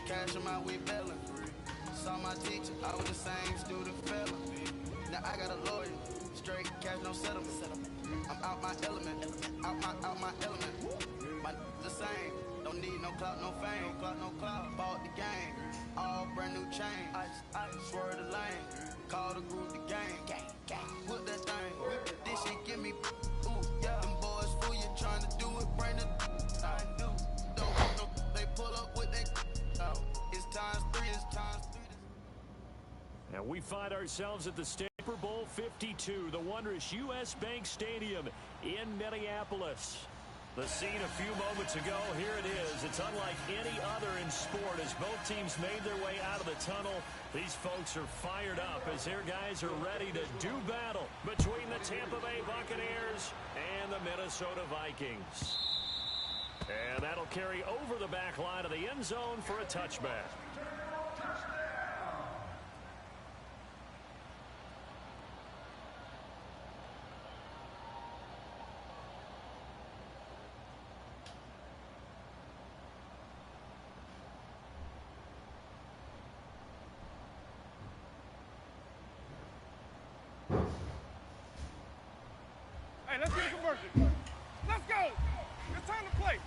cash on my way bellin'. Saw my teacher, I was the same student fella. Now I got a lawyer, straight cash, no settlement. I'm out my element, out my element. My the same, don't need no clout, no fame. No clout, bought the game, all brand new chain. I swerve the lane, call the group the gang. Put that thing, this shit give me, ooh, yeah. Them boys fool you trying to do it, bring the I do. Don't they pull up with they, it's times three. And we find ourselves at the Super Bowl 52, the wondrous U.S. Bank Stadium in Minneapolis. The scene a few moments ago, here it is. It's unlike any other in sport as both teams made their way out of the tunnel. These folks are fired up as their guys are ready to do battle between the Tampa Bay Buccaneers and the Minnesota Vikings. And that'll carry over the back line of the end zone for a touchback. Hey, let's get a conversion. Let's go. It's time to play.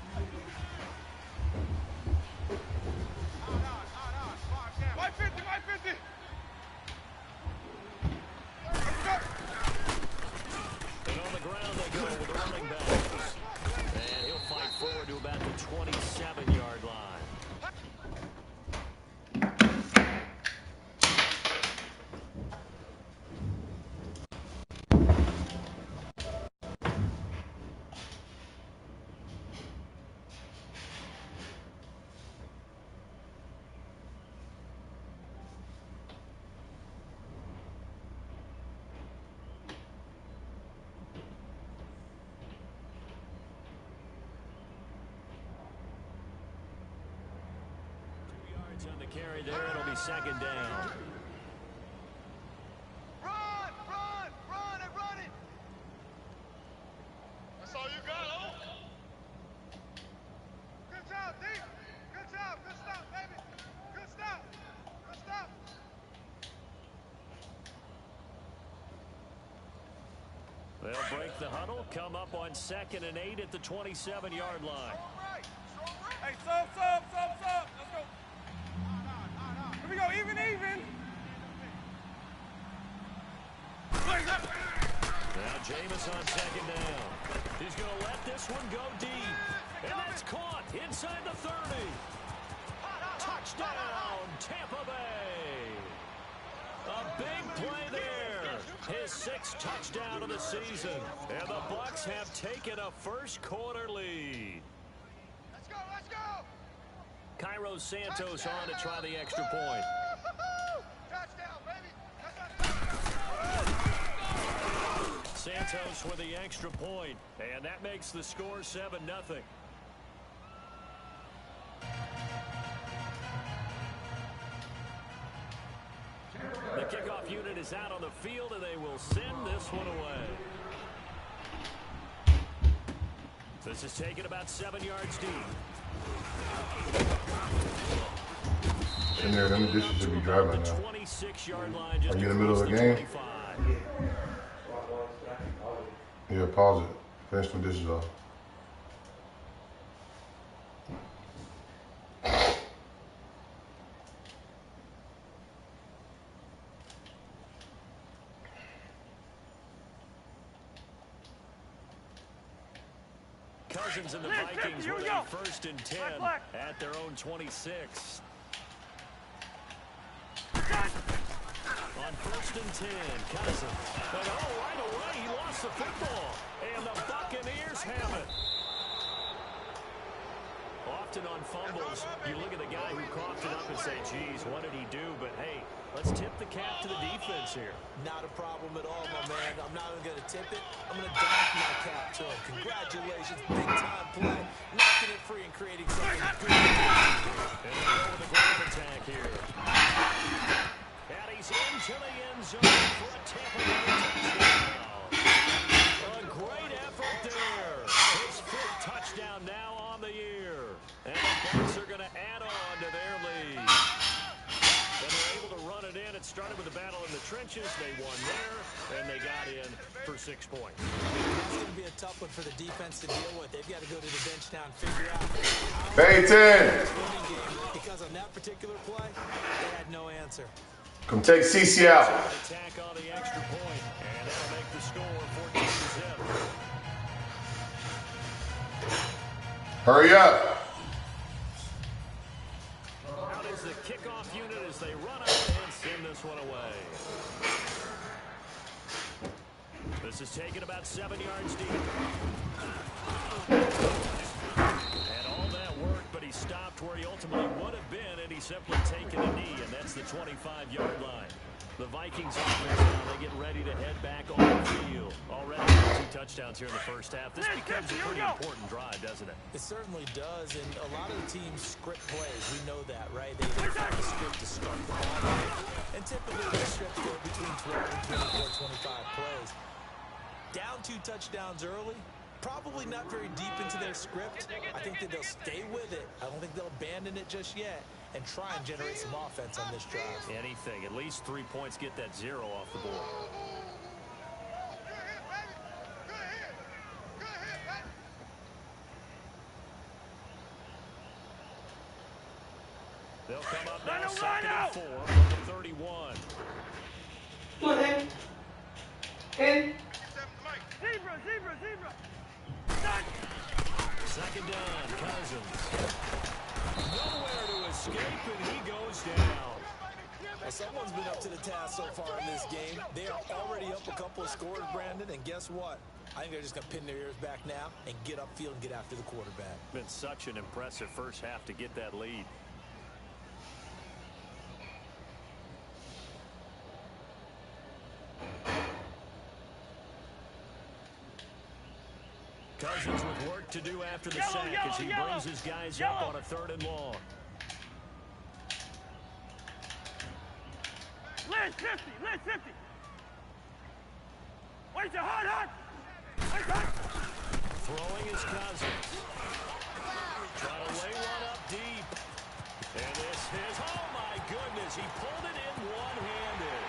My 50. Let's go. And on the ground they go with the running backs. And he'll fight forward to about the 27-yard line. On the carry there, it'll be second down. Run it. That's all you got, Oak. Good job, D. Good job. Good stop, baby. Good stop. They'll break the huddle, come up on 2nd and 8 at the 27-yard line. Hey, sub. Let's go. Here we go, even. Now Jameis on 2nd down. He's going to let this one go deep. And that's caught inside the 30. Touchdown, Tampa Bay. A big play there. His 6th touchdown of the season. And the Bucs have taken a first-quarter lead. Let's go. Cairo Santos on to try the extra point. Touchdown, baby. Santos with the extra point, and that makes the score 7-0. The kickoff unit is out on the field, and they will send this one away. This is taken about 7 yards deep. In there, them dishes should be dry by now. 26-yard line. Just are you in the middle of the game? 25. Yeah, pause it. Finish the dishes off. Cousins and the Vikings with a 1st and 10 at their own 26. On 1st and 10, Cousins. But right away, he lost the football. And the Buccaneers have it. Often on fumbles, you look at the guy who coughed it up and say, geez, what did he do? But hey, let's tip the cap to the defense here. Not a problem at all, my man. I'm not even going to tip it. I'm going to dock my cap to him. Congratulations, big-time play. Knocking it free and creating something good. And they go with a ground attack here. And he's into the end zone for a Tampa Bay touchdown. A great effort there. His 5th touchdown now on the year. And the Bucs are going to add on to their started with a battle in the trenches. They won there, and they got in for 6 points. That's going to be a tough one for the defense to deal with. They've got to go to the bench now and figure out how Peyton! because on that particular play, they had no answer. Come take CC out. Attack on the extra point, and that'll make the score 14-zip. Hurry up. Out is the kickoff unit as they run out and send this one away. This is taken about 7 yards deep. And all that work, but he stopped where he ultimately would have been, and he's simply taken a knee, and that's the 25-yard line. The Vikings offense now, they get ready to head back on the field. Already 2 touchdowns here in the first half. This becomes a pretty important drive, doesn't it? It certainly does, and a lot of the teams script plays. We know that, right? They have a script to start the ball. And typically the scripts go between 12 and 24, 25 plays. Down 2 touchdowns early, probably not very deep into their script. I think that they'll stay with it. I don't think they'll abandon it just yet and try and generate some offense on this drive. Anything. At least 3 points, get that 0 off the board. They'll come up now, 2nd and 4 from the 31. Come on, then. 10. Zebra. 2nd down, Cousins. Nowhere to escape, and he goes down. Well, someone's been up to the task so far in this game. They are already up a couple of scores, Brandon, and guess what? I think they're just going to pin their ears back now and get upfield and get after the quarterback. Been such an impressive first half to get that lead. Cousins with work to do after the sack as he brings his guys up on a 3rd and long. List 50. Wait, hard. Throwing is Cousins. Trying to lay one up deep. And this is, oh my goodness, he pulled it in one-handed.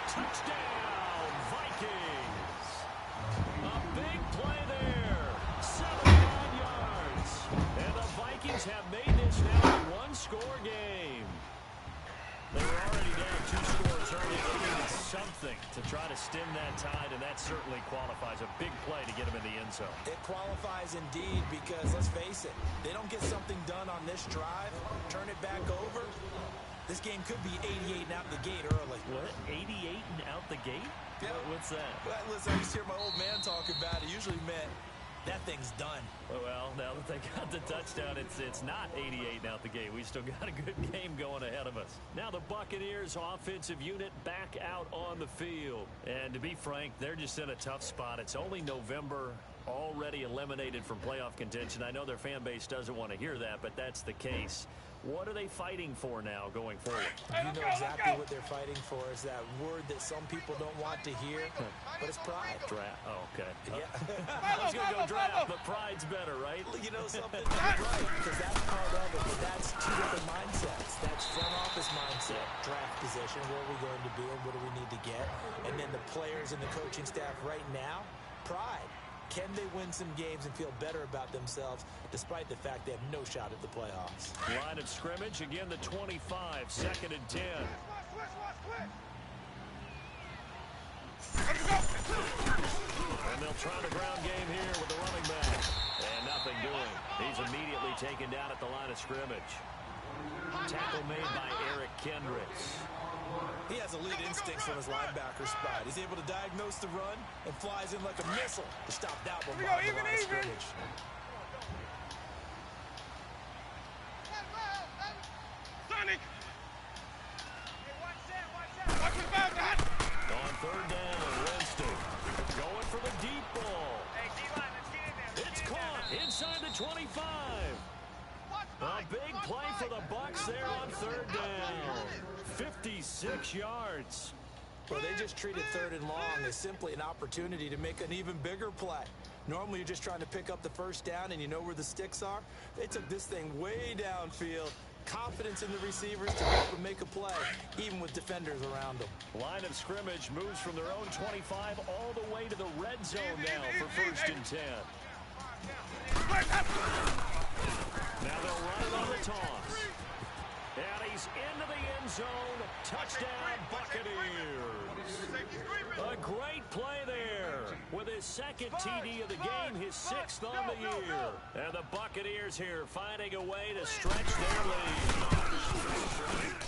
Touchdown, Vikings. A big play there. 79 yards. And the Vikings have made this now a 1-score game. They were already down 2 scores early. They needed something to try to stem that tide, and that certainly qualifies. A big play to get them in the end zone. It qualifies indeed because, let's face it, they don't get something done on this drive, turn it back over, this game could be 88 and out the gate early. What? 88 and out the gate? Yeah. What's that? Well, listen, I just hear my old man talk about it. Usually meant that thing's done. Well, now that they got the touchdown, it's not 88 and out the gate. We still got a good game going ahead of us. Now the Buccaneers offensive unit back out on the field. And to be frank, they're just in a tough spot. It's only November, already eliminated from playoff contention. I know their fan base doesn't want to hear that, but that's the case. What are they fighting for now going forward? You know exactly what they're fighting for is that word that some people don't want to hear, but it's pride. Draft. Oh, okay. Yeah. I was going to go draft, but pride's better, right? You know something? You're right, because that's part of it, but that's 2 different mindsets. That's front office mindset, draft position, where are we going to be and what do we need to get? And then the players and the coaching staff right now, pride. Can they win some games and feel better about themselves despite the fact they have no shot at the playoffs? Line of scrimmage, again the 25, 2nd and 10. And they'll try the ground game here with the running back. And nothing doing. He's immediately taken down at the line of scrimmage. Tackle made by Eric Kendricks. He has elite instincts from his linebacker spot. He's able to diagnose the run and flies in like a missile to stop that one behind the line of scrimmage. Sonic! On 3rd down, Winston going for the deep ball. It's caught inside the 25. A big play for the Bucs there on 3rd down. 56 yards. Well, they just treated 3rd and long as simply an opportunity to make an even bigger play. Normally, you're just trying to pick up the 1st down and you know where the sticks are. They took this thing way downfield confidence in the receivers to be able to make a play, even with defenders around them. Line of scrimmage moves from their own 25 all the way to the red zone now for 1st and 10. Now they'll run it on the toss. And he's into the end zone. Touchdown, Buccaneers. A great play there. With his 2nd TD of the game, his 6th on the year. And the Buccaneers here finding a way to stretch their lead.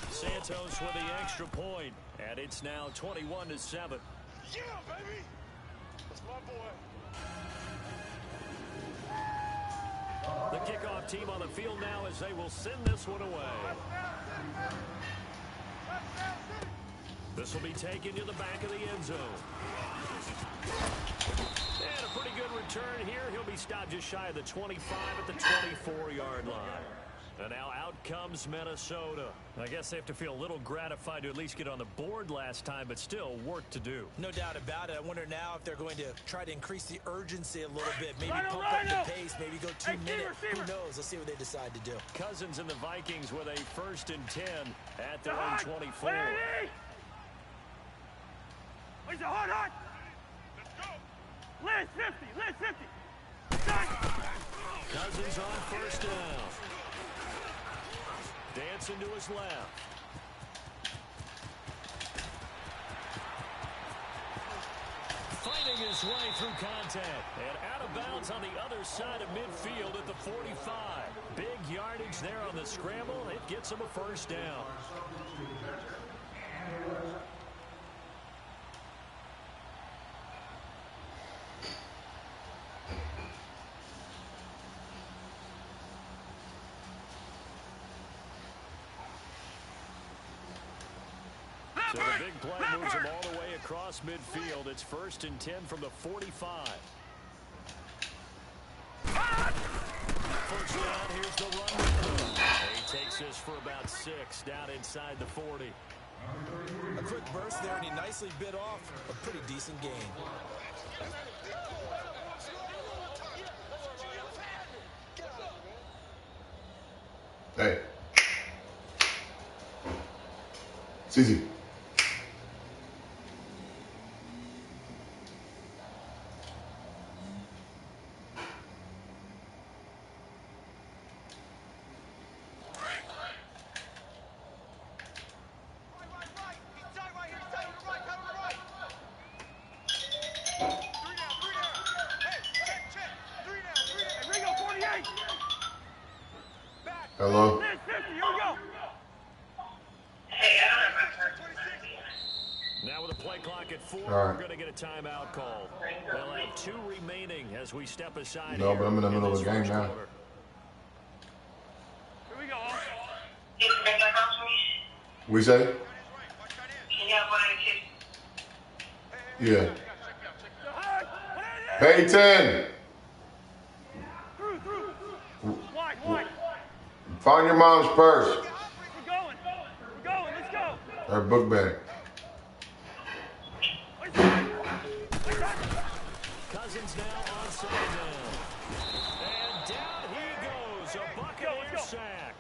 Santos with the extra point. And it's now 21-7. Yeah, baby. That's my boy. The kickoff team on the field now as they will send this one away. This will be taken to the back of the end zone. And a pretty good return here. He'll be stopped just shy of the 25 at the 24-yard line. And now out comes Minnesota. I guess they have to feel a little gratified to at least get on the board last time, but still work to do. No doubt about it. I wonder now if they're going to try to increase the urgency a little bit. Maybe pump up the pace, maybe go 2 minutes. Who knows? Let's see what they decide to do. Cousins and the Vikings with a 1st and 10 at their own 24. Where's the hard? Let's go. Liz 50. Cousins on 1st down. Dancing to his left. Fighting his way through contact. And out of bounds on the other side of midfield at the 45. Big yardage there on the scramble. It gets him a 1st down. So the big play moves him all the way across midfield. It's 1st and 10 from the 45. First down, here's the run. He takes this for about 6 down inside the 40. A quick burst there, and he nicely bit off a pretty decent gain. Hey. It's easy. Hello? Now with a play clock at 4, right. We're going to get a timeout call. They'll have 2 remaining as we step aside. No, but I'm in the middle of the game now. Here we go. We say? Yeah. Peyton! Wide. Find your mom's purse. We're going. Let's go. Her book bag. Cousins now on 2nd down. And down he goes. A Buccaneer sack.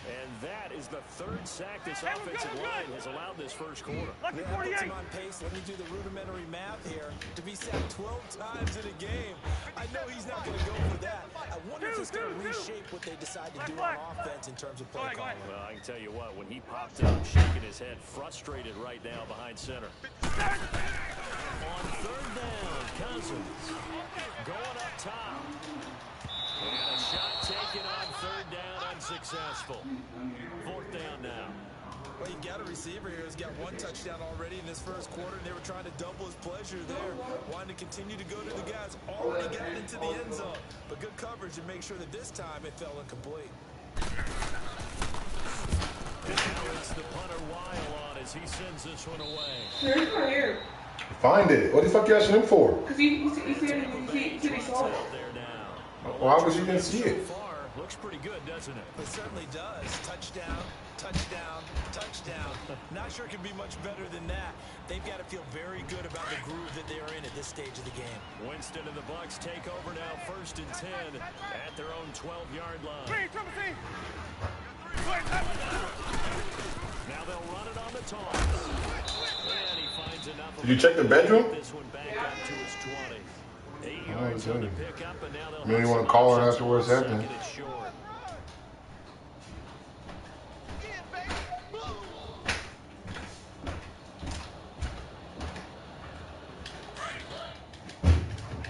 And that is the 3rd sack this offensive line has allowed this first quarter. That puts him on pace. Let me do the rudimentary math here. To be sacked 12 times in a game, I know he's not going to go for that. I wonder if it's going to reshape what they decide to do on offense in terms of play calling. Well, I can tell you what, when he popped up, shaking his head, frustrated right now behind center. On 3rd down, Cousins going up top. And a shot taken on 3rd down, unsuccessful. 4th down now. Well, you got a receiver here who's got 1 touchdown already in this first quarter, and they were trying to double his pleasure there, wanting to continue to go to the guys already getting into the end zone. But good coverage to make sure that this time it fell incomplete. And now it's the punter Weil on as he sends this one away. There's my hair. Find it. What the fuck you asking him for? Because he said he saw it. There now. Why was he gonna see it? So far, looks pretty good, doesn't it? It certainly does. Touchdown, touchdown, touchdown. Not sure it can be much better than that. They've got to feel very good about the groove that they are in at this stage of the game. Winston and the Bucs take over now, 1st and 10 at their own 12-yard line. Now they'll run it on the toss. And he finds enough. Did you check the bedroom? This one back up to his 20. 8 Oh, yards okay. on the pickup, and now they'll Maybe you have want to some call her options after what's on happening. second and short.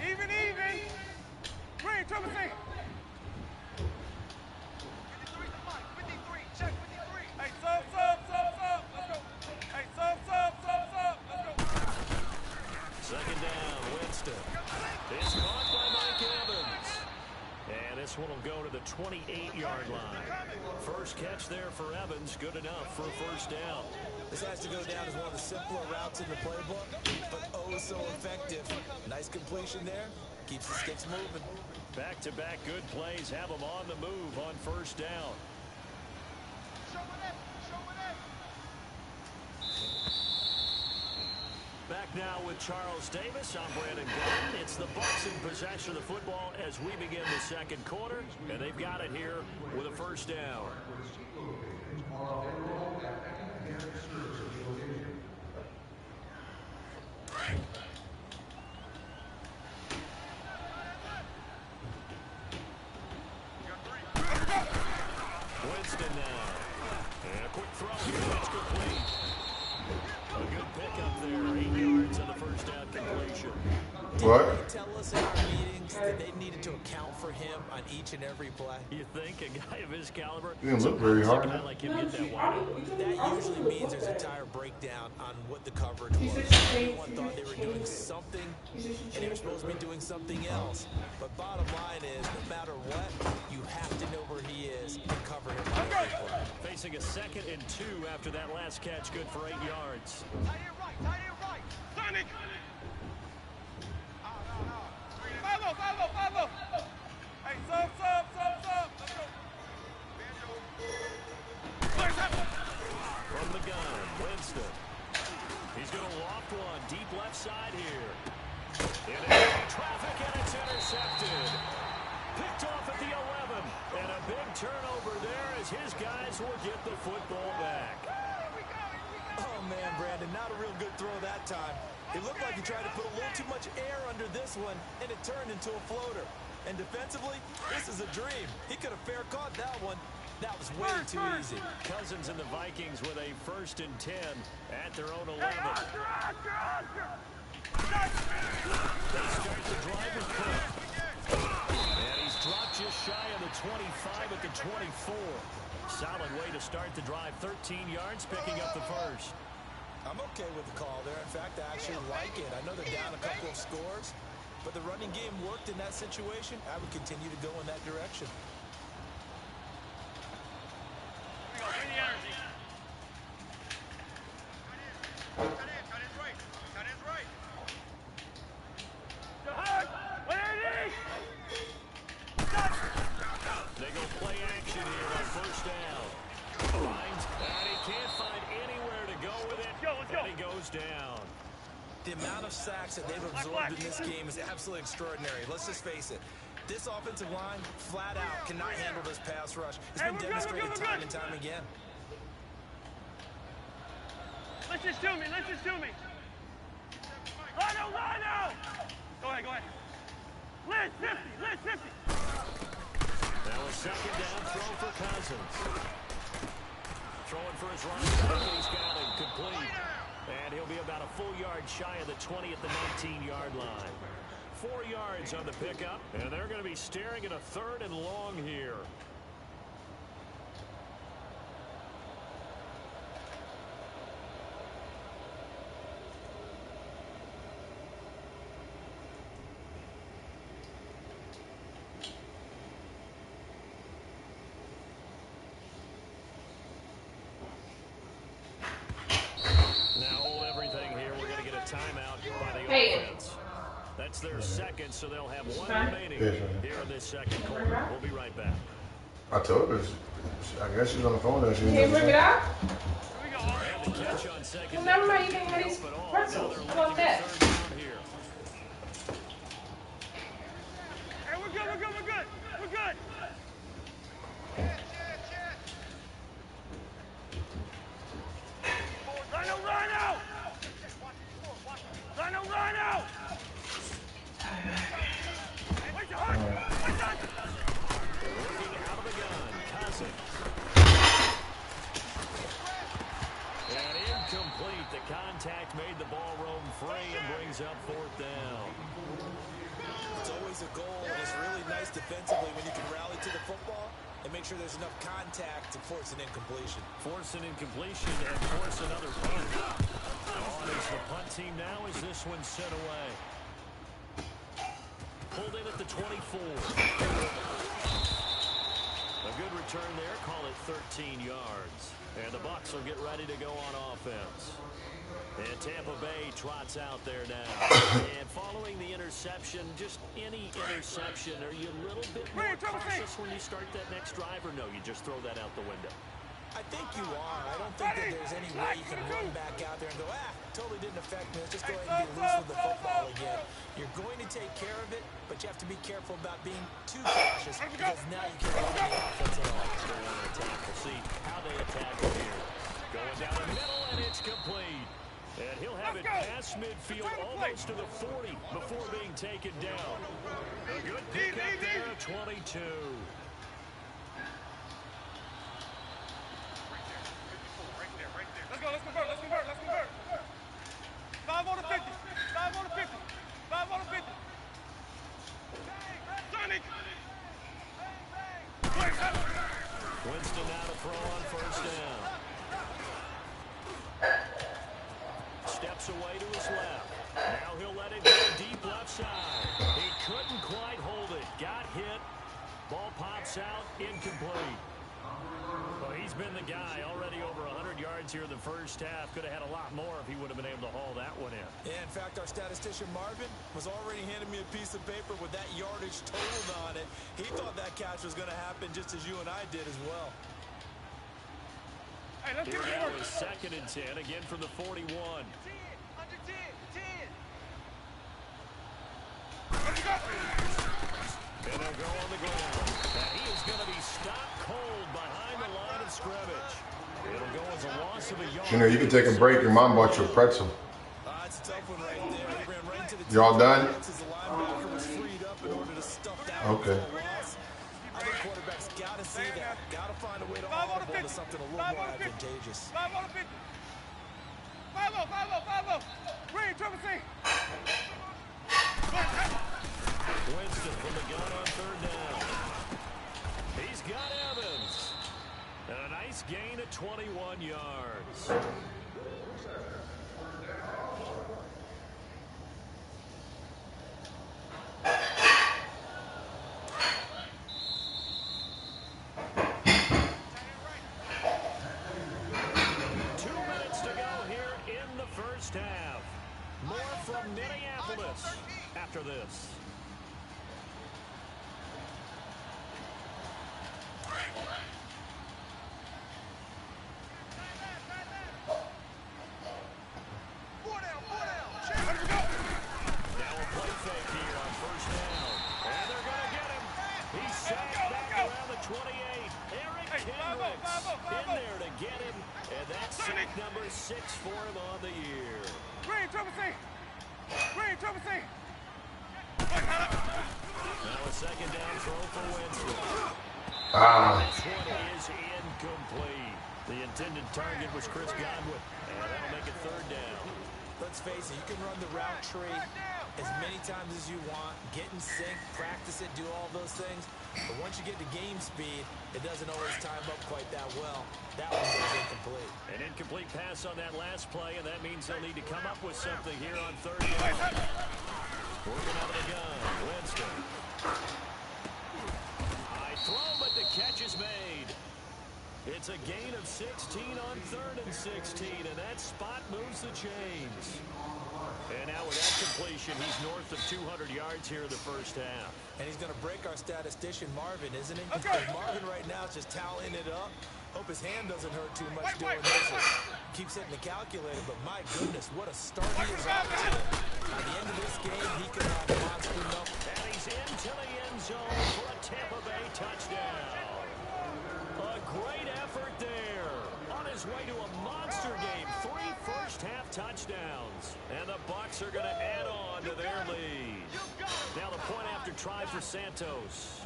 Even. Green, triple C. 53 check 53. Hey, sub. Let's go. Hey, sub. Let's go. Second down, Winston. It's caught by Mike Evans. And this one will go to the 28-yard line. First catch there for Evans. Good enough for a first down. This has to go down as one of the simpler routes in the playbook, but oh so effective. Nice completion there. Keeps the sticks moving. Back-to-back good plays have them on the move on first down. Back now with Charles Davis. I'm Brandon Gordon. It's the Bucs in possession of the football as we begin the second quarter, and they've got it here with a first down. Winston now. And a quick throw here. That's complete. A good pickup there. 8 yards on the first down completion. What? Did they tell us in our meetings that they needed to account for him on each and every play? You think a guy of his caliber? He didn't look very hard. A guy like him get that wide. That usually means there's a entire breakdown on what the coverage was. Everyone thought they were doing something, and they were supposed to be doing something else. But bottom line is, no matter what, you have to know where he is and cover him on every play. Facing a 2nd and 2 after that last catch, good for 8 yards. Tight end right. Sonic. Follow. Hey, sub. Let's go. From the gun, Winston. He's going to loft one deep left side here. Into traffic, and it's intercepted. Picked off at the 11. And a big turnover there as his guys will get the football back. Oh, man, Brandon, not a real good throw that time. It looked like he tried to put a little too much air under this one, and it turned into a floater. And defensively, this is a dream. He could have fair caught that one. That was way too easy. Cousins and the Vikings with a 1st and 10 at their own 11. Oscar. They start the drive with Cook. And he's dropped just shy of the 25 at the 24. Solid way to start the drive. 13 yards, picking up the first. I'm okay with the call there. In fact, I actually like it. I know they're down a couple of scores, but the running game worked in that situation. I would continue to go in that direction. They go play action here on first down. Finds, and he can't find anywhere to go with it. And he goes down. The amount of sacks that they've absorbed in this game is absolutely extraordinary. Let's just face it. This offensive line, flat out, cannot handle this pass rush. It's been demonstrated time and time again. Listen to me. Lino! Go ahead. Liz 50. Now a second down throw for Cousins. Throwing for his running back, he's got him complete. And he'll be about a full yard shy of the 20 at the 19-yard line. 4 yards on the pickup, and they're going to be staring at a 3rd and long here. Timeout by the offense. That's their second, so they'll have one remaining here in this second quarter. We'll be right back. I told her. I guess she's on the phone. Can you bring it out? And the catch on second. Well, never mind. You can have these pretzels. How about that? Hey, we're good. and make sure there's enough contact to force an incompletion. Force an incompletion and force another punt. On is the punt team now as this one's sent away. Pulled in at the 24. A good return there. Call it 13 yards. And the Bucs will get ready to go on offense. And Tampa Bay trots out there now. And following the interception, just any interception, are you a little bit more cautious when you start that next drive, or no, you just throw that out the window? I think you are. I don't think that there's any way you can run back out there and go, totally didn't affect me. Let's just go ahead and be loose with the football again. You're going to take care of it, but you have to be careful about being too cautious because now you can't run the offense at all. They want to attack. We'll see how they attack it here. Going down the middle, and it's complete. And he'll have it past midfield almost to the 40 before being taken down. A good pick up there of 22. Let's convert. 5 on the 50. 5 on the 50. 5 on the 50. Sonic. Winston now to throw on first down. Steps away to his left. Now he'll let it go deep left side. He couldn't quite hold it. Got hit. Ball pops out. Incomplete. Well, he's been the guy already over 100 yards here in the first half. Could have had a lot more if he would have been able to haul that one in. Yeah, in fact, our statistician Marvin was already handing me a piece of paper with that yardage totaled on it. He thought that catch was going to happen just as you and I did as well. Hey, let's Here get now it. is 2nd and 10, again from the 41. 10, under 10. And they'll go on the ground. And he is going to be stopped cold behind the line of scrimmage. It'll go as a loss of a yard. You know, you can take a break. Your mom bought you a pretzel. It's a tough one right there. He ran right into the You all done? the linebacker was freed up in order to stuff that Okay. loss. I think quarterbacks got to see that. Got to find a way to audible to something a little more advantageous. 5 on the 50. 5-0. Green, Trevor C. Winston from the gun on 3rd down. He's got Evans. And a nice gain of 21 yards. Half. More from Minneapolis after this. Now a play fake here on 1st down. And they're going to get him. He's sacked back around the 28. Eric Kendricks in there to get him. And that's sack number 6 for him on the year. Green, Trevor C. Now a 2nd down throw for Winston. This one is incomplete. The intended target was Chris Godwin. And that'll make it 3rd down. Let's face it, you can run the route tree as many times as you want, get in sync, practice it, do all those things. But once you get to game speed, it doesn't always time up quite that well. That one goes incomplete. An incomplete pass on that last play, and that means they'll need to come up with something here on 3rd down. Working out of the gun, Winston. High throw, but the catch is made. It's a gain of 16 on 3rd and 16, and that spot moves the chains. And now with that completion, he's north of 200 yards here in the first half. And he's going to break our statistician, Marvin, isn't he? Because Marvin right now is just toweling it up. Hope his hand doesn't hurt too much doing this. Keeps hitting the calculator, but my goodness, what a start he is off to. At the end of this game, he could have monster enough. And he's into the end zone for a Tampa Bay touchdown. A great effort there. On his way to a monster game. 3 first-half touchdowns. And the Bucs are going to add on to their lead. Now the point after try for Santos.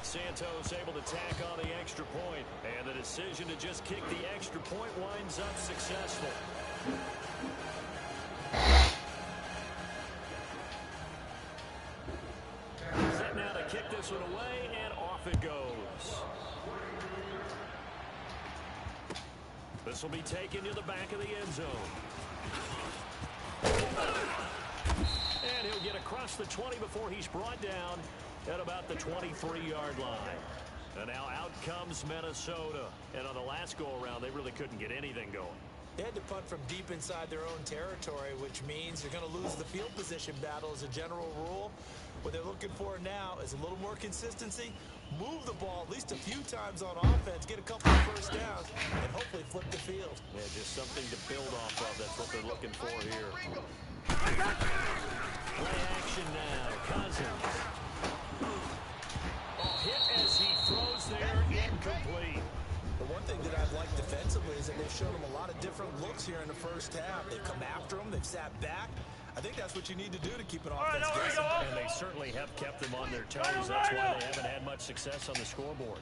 Santos able to tack on the extra point. And the decision to just kick the extra point winds up successful. to kick this one away, and off it goes. This will be taken to the back of the end zone. And he'll get across the 20 before he's brought down at about the 23-yard line. And now out comes Minnesota. And on the last go-around, they really couldn't get anything going. They had to punt from deep inside their own territory, which means you're going to lose the field position battle as a general rule. What they're looking for now is a little more consistency, move the ball at least a few times on offense, get a couple of first downs, and hopefully flip the field. Yeah, just something to build off of. That's what they're looking for here. Play action now. Cousins. Hit as he throws there, incomplete. The one thing that I've liked defensively is that they've shown them a lot of different looks here in the first half. They've come after them. They've sat back. I think that's what you need to do to keep an offense guessing. And they certainly have kept them on their toes. That's why they haven't had much success on the scoreboard.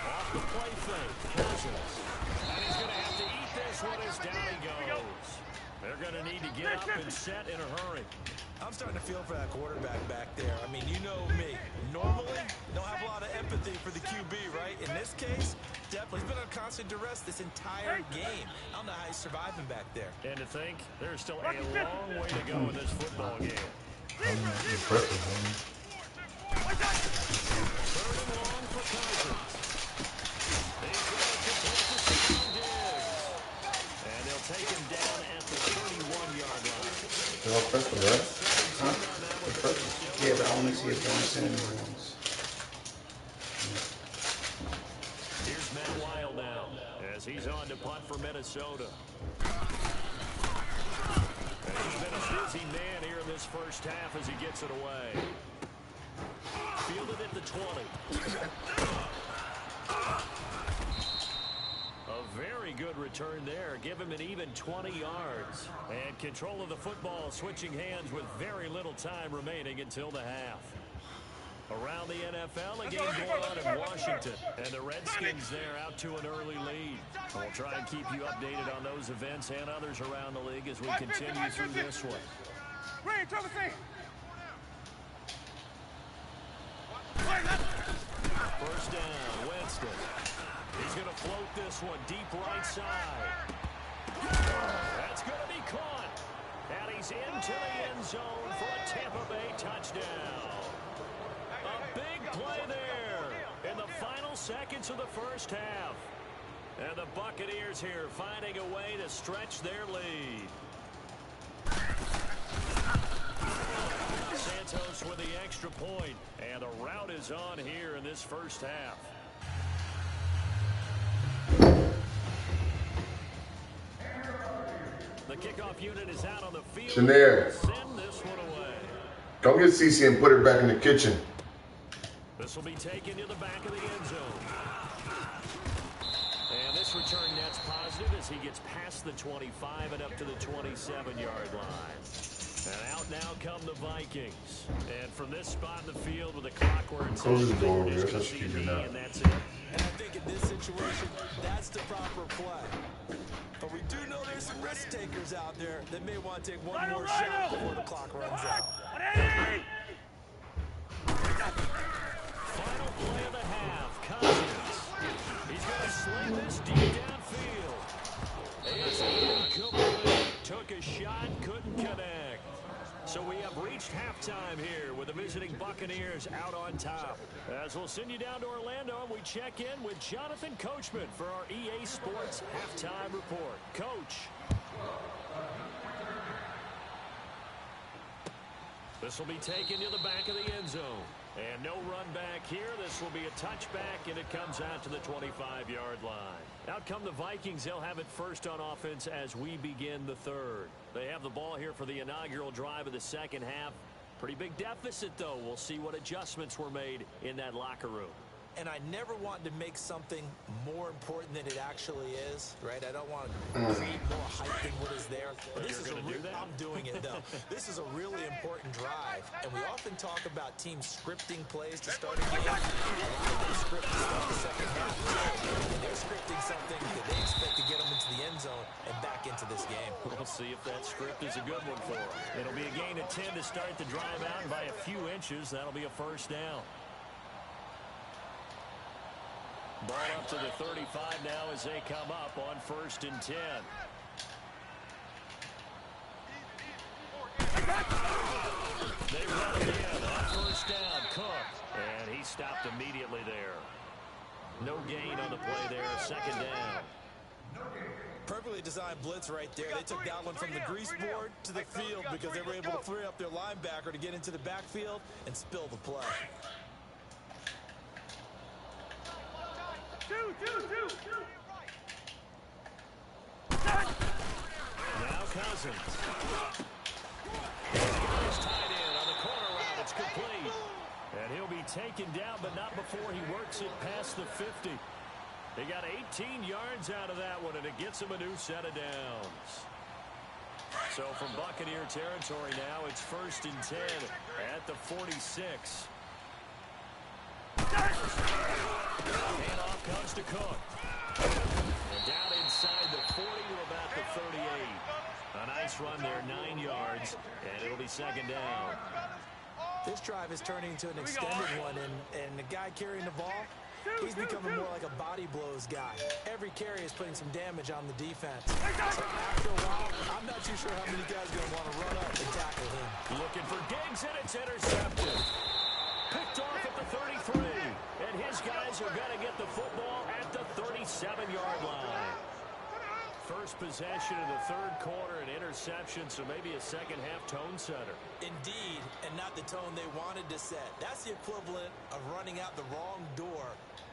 Off the play fake. Cousins. And he's going to have to eat this one as down he goes. They're going to need to get up and set in a hurry. I'm starting to feel for that quarterback back there. I mean, you know me. Normally, don't have a lot of empathy for the QB, right? In this case, definitely. He's been on constant duress this entire game. I don't know how he's surviving back there. And to think, there's still a long way to go in this football game. Impressive, man. Third and long for Cousins. He's going to complete the second Diggs. And they'll take him down at the 31-yard line. They're offensive, right? Huh? Yeah, but I only see it once in once. Here's Matt Wild now as he's on to punt for Minnesota. And he's been a busy man here in this first half as he gets it away. Fielded at the 20. A very good return there. Give him an even 20 yards. And control of the football switching hands with very little time remaining until the half. Around the NFL, a game going on in Washington. And the Redskins there out to an early lead. We'll try and keep you updated on those events and others around the league as we continue through this one. First down, Winston. He's going to float this one deep right side. That's going to be caught. And he's into the end zone for a Tampa Bay touchdown. A big play there in the final seconds of the first half. And the Buccaneers here finding a way to stretch their lead. Santos with the extra point, and the route is on here in this first half. The kickoff unit is out on the field. Shanair. Send this one away. Don't get CC and put it back in the kitchen. This will be taken to the back of the end zone. And this return net's positive as he gets past the 25 and up to the 27-yard line. And out now come the Vikings. And from this spot in the field with the clock where it's Close the door, just that's to what you see do now. and that's it. And I think in this situation, that's the proper play. But we do know there's some risk takers out there that may want to take one more shot before the clock runs out. Final play of the half. Cousins. He's going to sling this deep downfield. It's incomplete. Took a shot, couldn't connect. So we have reached halftime here with the visiting Buccaneers out on top. As we'll send you down to Orlando, and we check in with Jonathan Coachman for our EA Sports Halftime Report. Coach. This will be taken to the back of the end zone. And no run back here. This will be a touchback, and it comes out to the 25-yard line. Out come the Vikings. They'll have it first on offense as we begin the third. They have the ball here for the inaugural drive of the second half. Pretty big deficit, though. We'll see what adjustments were made in that locker room. And I never want to make something more important than it actually is, right? I don't want to create more hype than what is there. But this is I'm doing it, though. This is a really important drive. And we often talk about teams scripting plays to start a game. A lot of them script to start the second half. And they're scripting something that they expect to get them into the end zone and back back into this game. We'll see if that script is a good one for him. It'll be a gain of 10 to start the drive out, and by a few inches, that'll be a first down. Ball up to the 35 now as they come up on 1st and 10. They run again on 1st down. Cook, and he stopped immediately there. No gain on the play there, 2nd down. Perfectly designed blitz right there. They took that one from the grease board to the field because they were able to free up their linebacker to get into the backfield and spill the play. Now Cousins. He's tied in on the corner route. It's complete. And he'll be taken down, but not before he works it past the 50. They got 18 yards out of that one, and it gets him a new set of downs. So from Buccaneer territory now, it's 1st and 10 at the 46. Handoff comes to Cook. And down inside the 40 to about the 38. A nice run there, 9 yards, and it'll be 2nd down. This drive is turning into an extended one, and the guy carrying the ball, he's becoming more like a body blows guy. Every carry is putting some damage on the defense. So after a while, I'm not too sure how many guys are going to want to run up and tackle him. Looking for Diggs, and it's intercepted. Picked off at the 33, and his guys are going to get the football at the 37-yard line. First possession of the 3rd quarter, an interception, so maybe a second-half tone setter. Indeed, and not the tone they wanted to set. That's the equivalent of running out the wrong door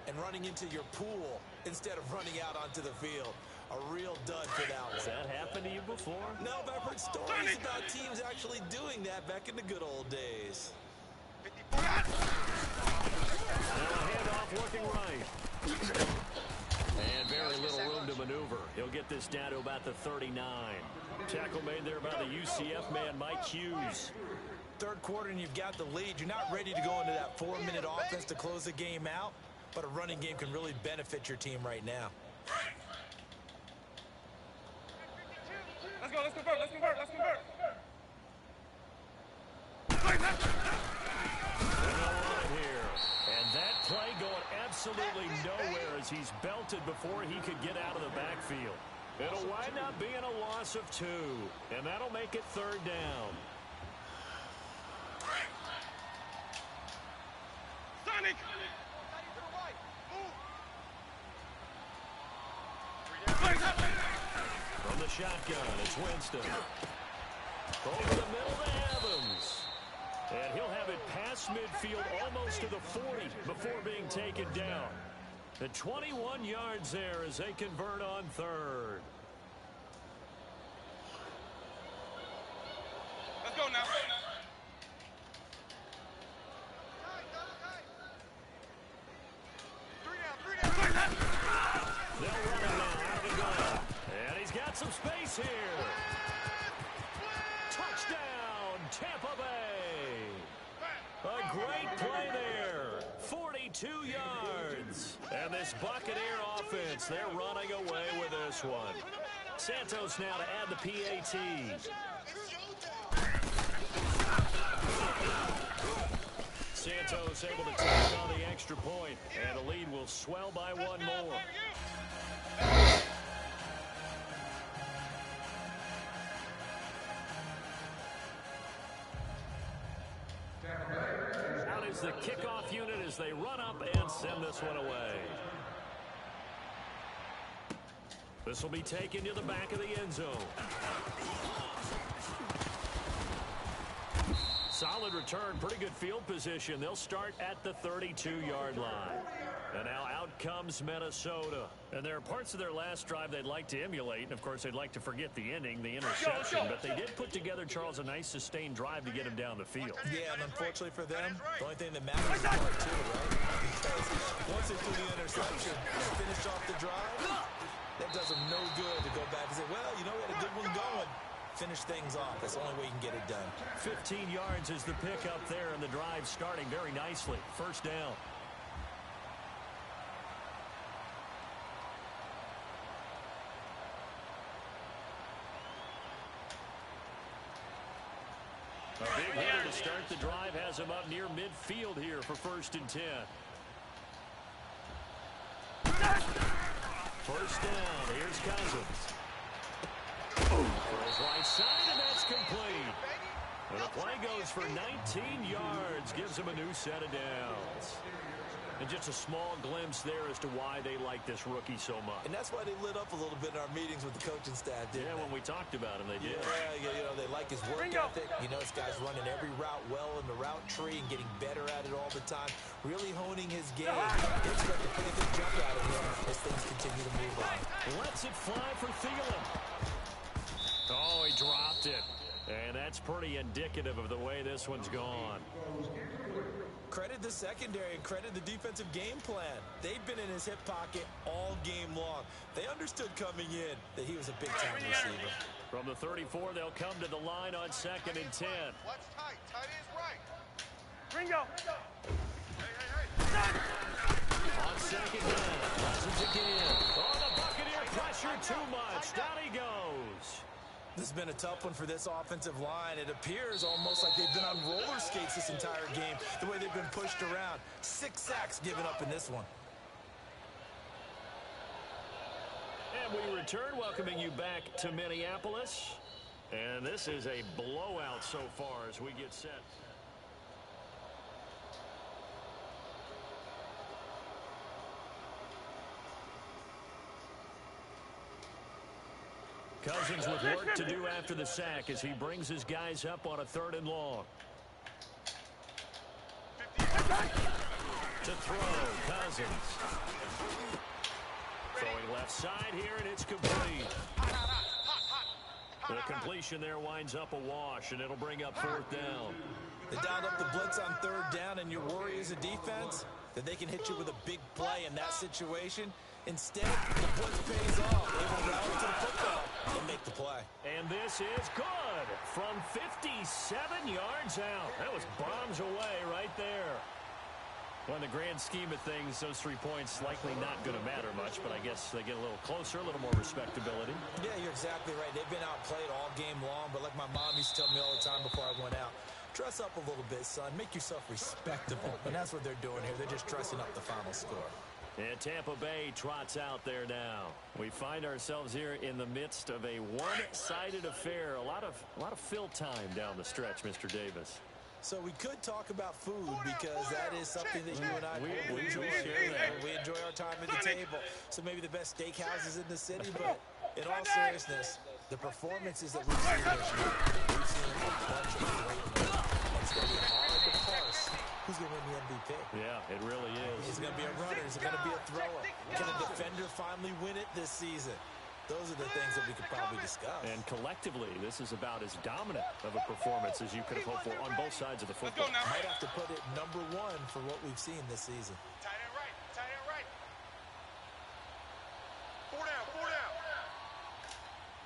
and running into your pool instead of running out onto the field. A real dud for that one. Has that happened to you before? No, but I've heard stories about teams actually doing that back in the good old days. Now a handoff working right. And very little room to maneuver. He'll get this down to about the 39. Tackle made there by the UCF man, Mike Hughes. 3rd quarter and you've got the lead. You're not ready to go into that 4-minute offense to close the game out, but a running game can really benefit your team right now. Let's go, let's convert, let's convert, let's convert. Here. And that play going absolutely nowhere as he's belted before he could get out of the backfield. It'll wind up being a loss of 2, and that'll make it 3rd down. Sonic! From the shotgun, it's Winston. Over the middle to Evans. And he'll have it past midfield almost to the 40 before being taken down. The 21 yards there as they convert on 3rd. Let's go now. They'll run it now out of the gun. And he's got some space here. Touchdown, Tampa Bay. A great play there. 42 yards. And this Buccaneer offense, they're running away with this one. Santos now to add the PAT. Santos able to take on the extra point, and the lead will swell by 1 more. Out is the kickoff unit as they run up and send this one away. This will be taken to the back of the end zone. Solid return, pretty good field position. They'll start at the 32-yard line. And now out comes Minnesota. And there are parts of their last drive they'd like to emulate. And, of course, they'd like to forget the ending, the interception. But they did put together, Charles, a nice sustained drive to get him down the field. Yeah, and unfortunately for them, the only thing that matters is part 2, right? Because once they threw the interception and finish off the drive, that does them no good to go back and say, well, you know, we had a good one going. Finish things off. That's the only way you can get it done. 15 yards is the pickup there, and the drive starting very nicely. First down. A big hitter to start the drive has him up near midfield here for 1st and 10. First down, here's Cousins. Throws right side, and that's complete. And the play goes for 19 yards, gives him a new set of downs. And just a small glimpse there as to why they like this rookie so much. And that's why they lit up a little bit in our meetings with the coaching staff, didn't they? When we talked about him, they did. Yeah, you know, they like his work ethic. You know, this guy's running every route well in the route tree and getting better at it all the time, really honing his game. They expect a pretty good jump out of him as things continue to move on. Lets it fly for Thielen. Oh, he dropped it. And that's pretty indicative of the way this one's gone. Credit the secondary and credit the defensive game plan. They've been in his hip pocket all game long. They understood coming in that he was a big-time receiver. From the 34, they'll come to the line on 2nd and 10. Watch tight. Tight ends right. Ringo. Hey. On 2nd down, Cousins again. Oh, the Buccaneer pressure too much. Down he goes. This has been a tough one for this offensive line. It appears almost like they've been on roller skates this entire game, the way they've been pushed around. 6 sacks given up in this one. And we return, welcoming you back to Minneapolis. And this is a blowout so far as we get set. Cousins with work to do after the sack as he brings his guys up on a 3rd and long. To throw, Cousins. Throwing left side here, and it's complete. The completion there winds up a wash, and it'll bring up 4th down. They dialed up the blitz on 3rd down, and your worry as a defense that they can hit you with a big play in that situation. Instead, the blitz pays off. They will rally to the football and make the play. And this is good from 57 yards out. That was bombs away right there. Well, in the grand scheme of things, those 3 points likely not going to matter much, but I guess they get a little closer, a little more respectability. Yeah, you're exactly right. They've been outplayed all game long, but like my mom used to tell me all the time before I went out, dress up a little bit, son. Make yourself respectable. And that's what they're doing here. They're just dressing up the final score. And Tampa Bay trots out there now. We find ourselves here in the midst of a one-sided affair. A lot of fill time down the stretch, Mr. Davis. So we could talk about food because that is something that you and I we enjoy. We enjoy our time at the table. So maybe the best steakhouses in the city, but in all seriousness, the performances that we've seen this year, we've seen a bunch of great ones. It's going to be hard to parse who's going to win the MVP. Yeah, it really is. Is it going to be a runner? Is it going to be a thrower? Can a defender finally win it this season? Those are the things that we could probably discuss. And collectively, this is about as dominant of a performance as you could have hoped for on both sides of the football. Might have to put it #1 for what we've seen this season. Tight end right. Tight end right. 4 down. 4 down.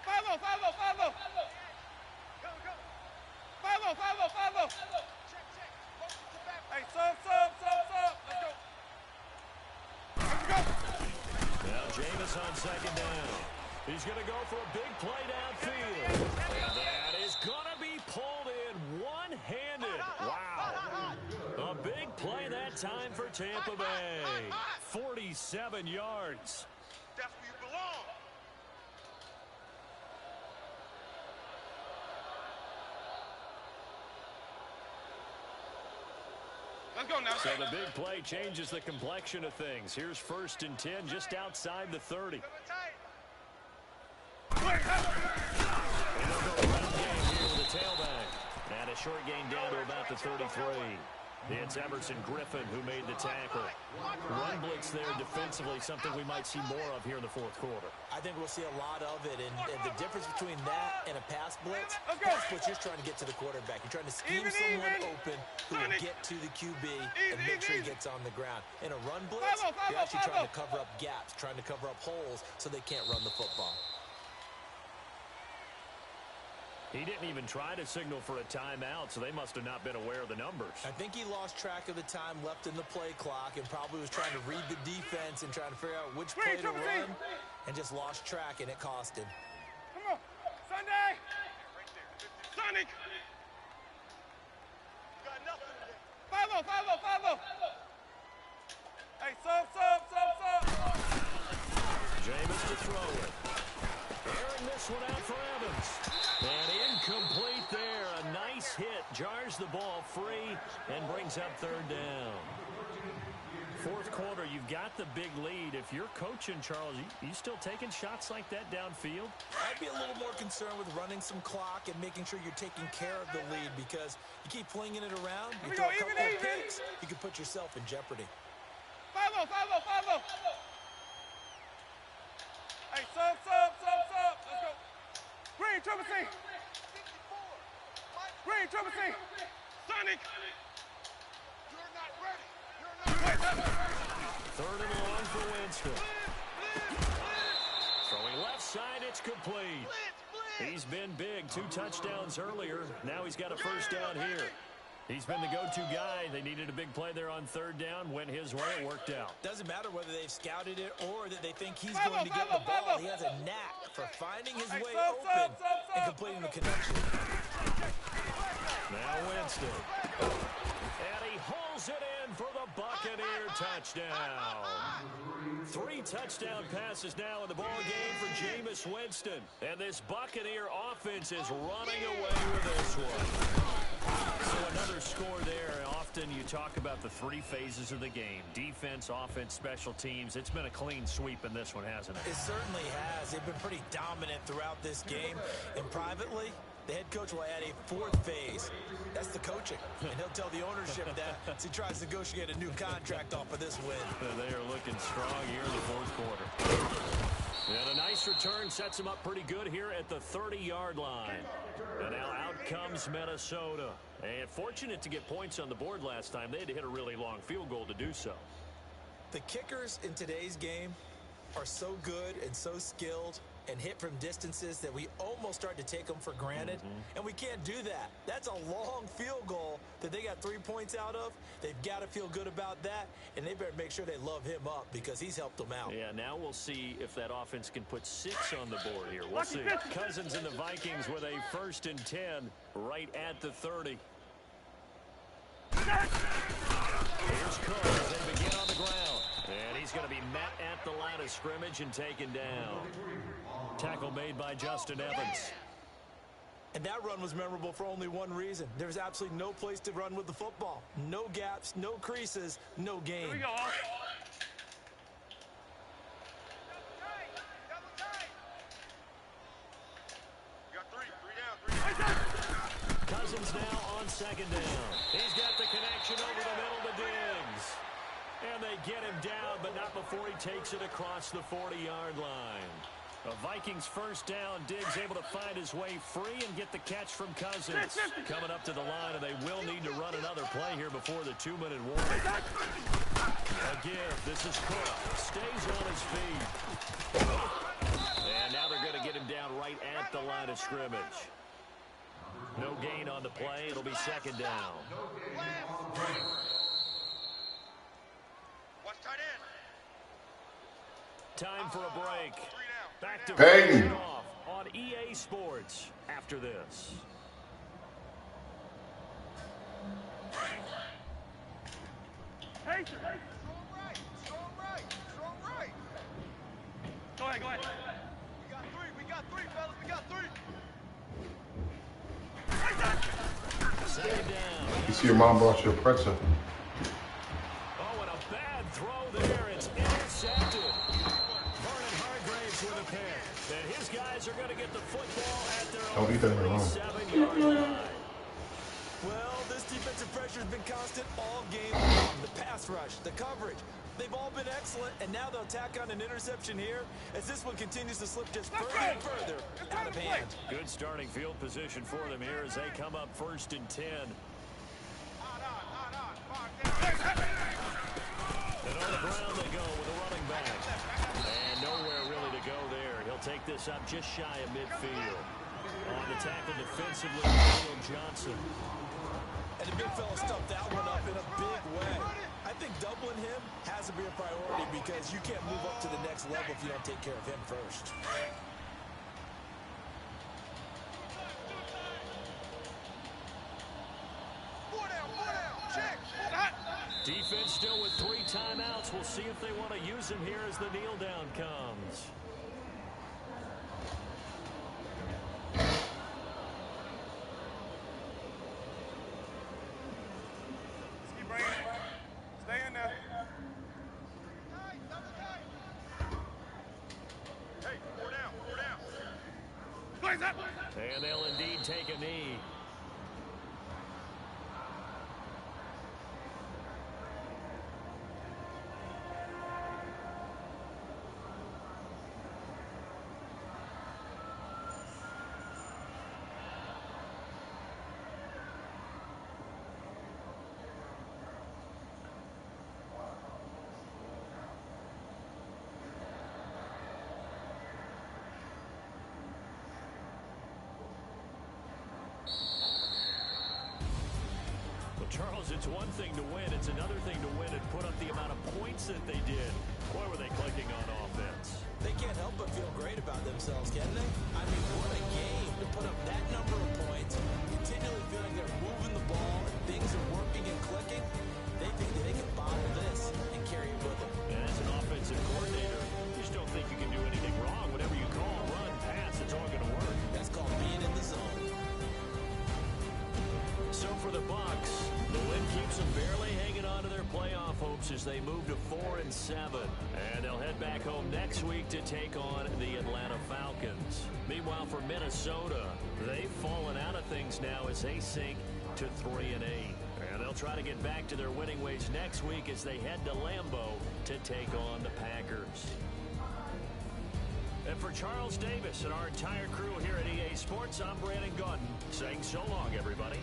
5-0. 5-0. 5-0. Go. 5-0. 5-0. 5-0. Check. Hey, sub. Let's go. Now Jameis on 2nd down. He's going to go for a big play downfield. And that is going to be pulled in one-handed. Wow. A big play that time for Tampa Bay. 47 yards. That's where you belong. Let's go now. So the big play changes the complexion of things. Here's 1st and 10 just outside the 30. And they'll go run game here with a tailback. And a short gain down to about the 33. It's Everson Griffin who made the tackle. Run blitz there defensively, something we might see more of here in the 4th quarter. I think we'll see a lot of it, and the difference between that and a pass blitz, you're trying to get to the quarterback. You're trying to scheme someone open who will get to the QB and make sure he gets on the ground. In a run blitz, you're actually trying to cover up gaps, trying to cover up holes so they can't run the football. He didn't even try to signal for a timeout, so they must have not been aware of the numbers. I think he lost track of the time left in the play clock and probably was trying to read the defense and trying to figure out which play to run and just lost track, and it cost him. Come on. Sunday. Sonic. 5-0. Hey, sub. Jameis to throw it. Airing this one out for Evans. And incomplete there. A nice hit. Jars the ball free and brings up third down. Fourth quarter, you've got the big lead. If you're coaching, Charles, you still taking shots like that downfield? I'd be a little more concerned with running some clock and making sure you're taking care of the lead, because you keep flinging it around, you throw a couple of picks, you could put yourself in jeopardy. 5-0. Hey, sub. Let's go. Green, triple C. Sonic. You're not ready. Third and long for Winston. Throwing left side, it's complete. He's been big. 2 touchdowns earlier. Now he's got a first down here. He's been the go-to guy. They needed a big play there on third down. Went his way. It worked out. Doesn't matter whether they've scouted it or that they think he's going to get the ball. He has a knack for finding his way open and completing the connection. Now Winston. And he hauls it in for the Buccaneer touchdown. 3 touchdown passes now in the ball game for Jameis Winston. And this Buccaneer offense is running away with this one. So another score there. Often you talk about the 3 phases of the game. Defense, offense, special teams. It's been a clean sweep in this one, hasn't it? It certainly has. They've been pretty dominant throughout this game. And privately, the head coach will add a 4th phase. That's the coaching. And he'll tell the ownership that as he tries to negotiate a new contract off of this win. They are looking strong here in the fourth quarter. And a nice return sets them up pretty good here at the 30-yard line. And now out comes Minnesota. And fortunate to get points on the board last time. They had to hit a really long field goal to do so. The kickers in today's game are so good and so skilled and hit from distances that we almost start to take them for granted. And we can't do that. That's a long field goal that they got 3 points out of. They've got to feel good about that, and they better make sure they love him up because he's helped them out. Yeah, now we'll see if that offense can put 6 on the board here. We'll see. Cousins and the Vikings with a 1st and 10 right at the 30. Here's Cook as they begin on the ground. And he's going to be met at the line of scrimmage and taken down. Tackle made by Justin Evans. And that run was memorable for only one reason. There's absolutely no place to run with the football. No gaps, no creases, no gain. Here we go. Got 3 down. Cousins now on 2nd down. He's got the connection over the middle to Diggs. And they get him down, but not before he takes it across the 40-yard line. A Vikings first down. Diggs able to find his way free and get the catch from Cousins. Coming up to the line, and they will need to run another play here before the 2-minute warning. A give. This is Cook. Stays on his feet. And now they're going to get him down right at the line of scrimmage. No gain on the play. It'll be 2nd down. Watch tight end. Time for a break. Back to Hey. off on EA Sports after this. Hey, strong right. Go ahead. We got three, fellas. We got 3. 2nd down. You see your mom brought you a pretzel. Oh, and a bad throw there. It's intercepted. Vernon Hargraves with a pick. And his guys are going to get the football at their Don't eat that in your home. 47-yard line. Well, this defensive pressure has been constant all game long. The pass rush, the coverage, they've all been excellent, and now they'll tack on an interception here as this one continues to slip just further and further out of hand. Good starting field position for them here as they come up 1st and 10. And on the ground they go with a running back. And nowhere really to go there. He'll take this up just shy of midfield. On the tackle defensively, Daniel Johnson. And the big fella stuffed that one up in a big way. I think doubling him has to be a priority because you can't move up to the next level if you don't take care of him first. Four down. Check. Bucks will see if they want to use him here as the kneel down comes. Keep bringing it. Stay in there. Tight, double tight. Hey, four down, four down. Blaze up. And they'll indeed take a knee. Charles, it's one thing to win. It's another thing to win and put up the amount of points that they did. Boy, were they clicking on offense. They can't help but feel great about themselves, can they? I mean, what a game to put up that number of points, continually feeling they're moving the ball, and things are working and clicking. They think that they can bottle this and carry it with them. And as an offensive coordinator, you just don't think you can do anything wrong. Whatever you call, run, pass, it's all going to work. That's called being in the zone. So for the Bucks, the win keeps them barely hanging on to their playoff hopes as they move to 4-7. And they'll head back home next week to take on the Atlanta Falcons. Meanwhile, for Minnesota, they've fallen out of things now as they sink to 3-8. And they'll try to get back to their winning ways next week as they head to Lambeau to take on the Packers. And for Charles Davis and our entire crew here at EA Sports, I'm Brandon Gaudin saying so long, everybody.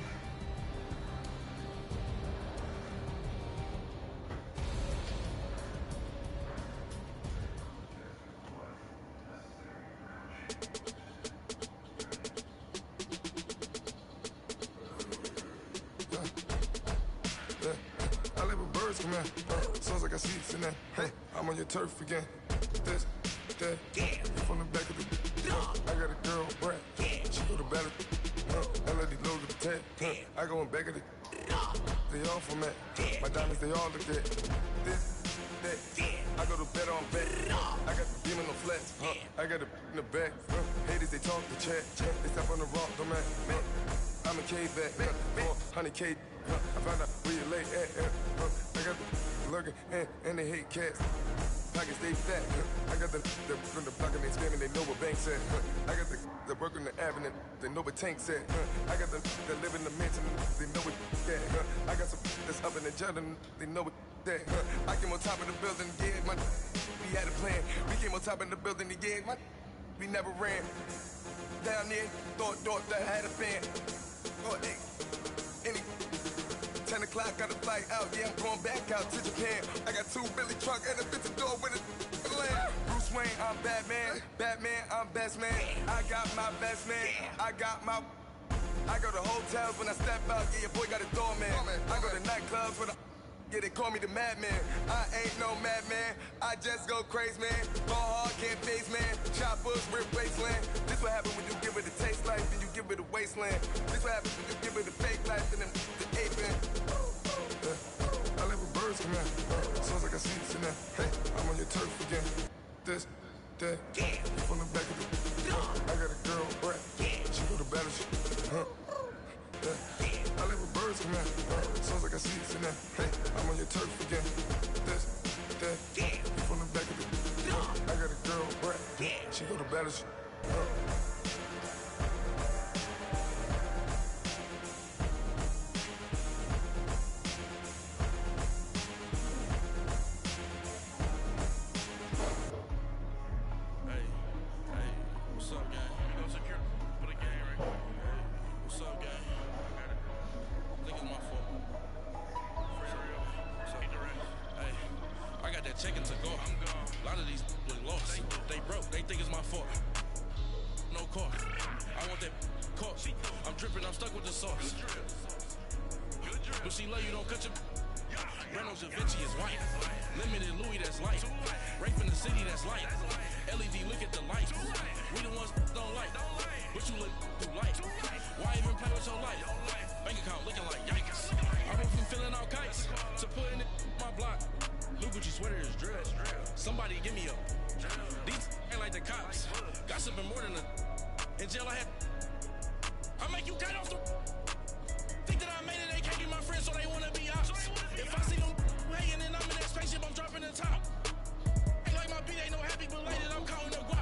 Sounds like I see it in that. Hey, I'm on your turf again. This, that, from the back of the. I got a girl, Brad. She go to battle. LOD low to the tag. I go in back of the. They all for me. My diamonds, they all look at. This, that. I go to bed on bed. I got the demon on flats. I got it in the back. Haters, they talk the chat. They step on the rock, don't man. I'm a K back. 400K. I found out where you lay at. I got the lurking and they hate cats. Pockets stay fat. I got the from the block and they screaming, they know what banks at. I got the work on the avenue, they know what tanks at. I got the live in the mansion, they know what that. I got some that's up in the Jordan, they know what that. I came on top of the building, yeah, we had a plan. We came on top of the building, yeah, we never ran. Down there, thought that had a fan. Oh, hey, 10 o'clock, got a flight out, yeah, I'm going back out to Japan. I got 2 Billy truck and a 50 door with a land. Bruce Wayne, I'm Batman. Batman, I'm best man. I got my best man. I go to hotels when I step out, yeah, your boy got a doorman. I go to nightclubs with a, yeah, they call me the madman. I ain't no madman, I just go crazy, man. Ball hard, can't face, man. Choppers, rip wasteland. This what happens when you give it a taste life, then you give it a wasteland. This what happens when you give it a fake life, and then the ape in. I live with birds come out. Sounds like I see it in there. Hey, I'm on your turf again. This, that, from the back of the. I got a girl, Brad. She go to battle. I live with birds come out. Sounds like I see it in there. Hey, I'm on your turf again. This, that, from the back of the. I got a girl, Brad. She go to battle. Checking to go. I'm gone. A lot of these lost. They broke. They think it's my fault. No car. I want that car. I'm dripping. I'm stuck with the sauce. But she love you, don't cut your. Reynolds Da Vinci is white. Limited Louis, that's light. Rape in the city, that's light. LED, look at the light. We the ones don't like. But you look too light. Why even play with your life? Bank account looking like yikes. I went from filling out kites to putting it in my block. Blue Gucci sweater Somebody give me a. These ain't like the cops. Gossiping more than a. In jail I had. I make you cut off the. Think that I made it, they can't be my friends, so they wanna be ops. If I see them hating and I'm in that spaceship, I'm dropping the top. Ain't like my beat ain't no happy, but later I'm counting up.